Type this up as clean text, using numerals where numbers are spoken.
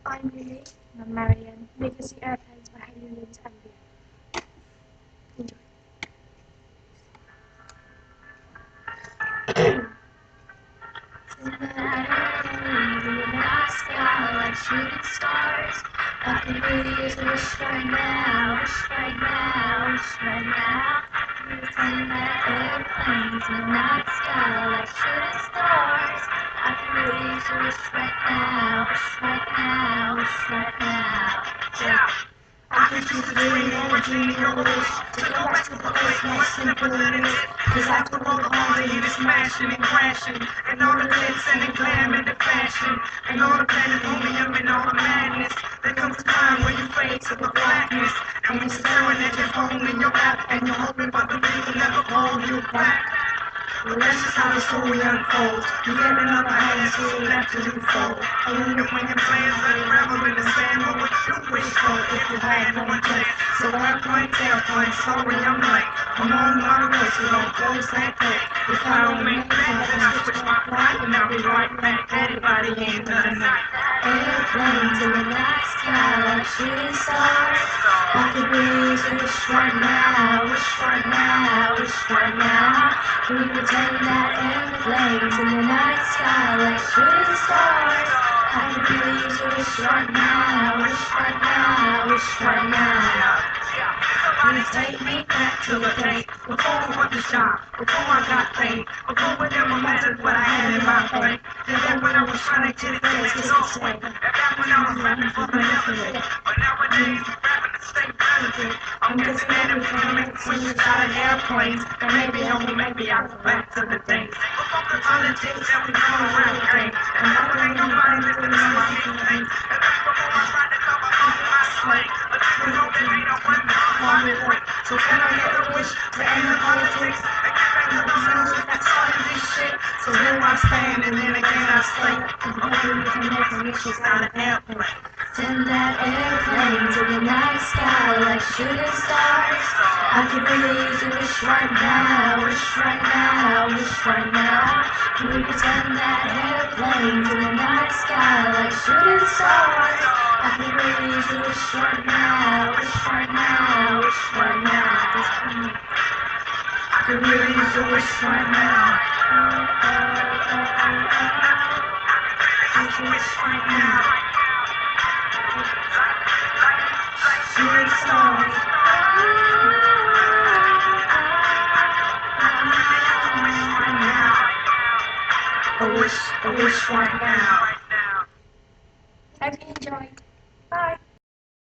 Finally, Marion, Legacy Airplanes by Haley Williams and Enjoy. Like shooting stars, I can really use a wish right now, wish right now, wish right now. Pretend that airplanes in the night sky like shooting stars. I can really use a wish right now, wish right now, wish right now. Yeah. I can choose a dream or a dream or a wish to go back to the place more simple than it is. Cause after all the partying and smashing and crashing, and all the glitz and the glam and the fashion, and all the pandemonium and all the madness, there comes a time when you fade to the blackness, and you're staring at your phone in your lap, and you're hoping but the people never call you back. Well, that's just how the story unfolds. You get another hand, so you're left to unfold. I wonder when your plans unravel in the sand, what would you wish for if you had one chance? So airplane, tailplane, sorry I'm late. I'm on my way, so don't close that gate. If I don't make it, then I switch my flight, and I'll be right back at it by the end of the night. Airplanes in the night sky like shooting stars. I could really use a wish right now, wish right now, wish right now. Can you pretend that airplanes in the night sky like shooting stars? I could really use a wish right now, wish right now, wish right now. Please take me back to the days before I went to shop, before I got paid, before it ever mattered what I had in my bank. Yeah, back when I was trying to get things to say, and back when I was rapping for the definite. But nowadays, rapping to stay relevant. I'm guessing everything makes switches out of airplanes, and maybe only maybe I'll go back to the days before the politics that we call a rap game, and now there ain't nobody listening to my nickname, and back before I tried to cover all my slang, but you know that ain't no one call me one. So can I get a wish to end the politics and get back to the music that started this shit? So here I stand, and then again I say, I'm hoping you can make a wishes out of airplane. Send that airplane to the night sky like shooting stars. I could really use a wish right now, wish right now, wish right now. Can we pretend that airplane to the night sky like shooting stars? I could really use a wish right now, wish right now, wish right now. I could really use a wish right now. I could wish right now. Shooting stars. A wish right now. Hope you enjoyed.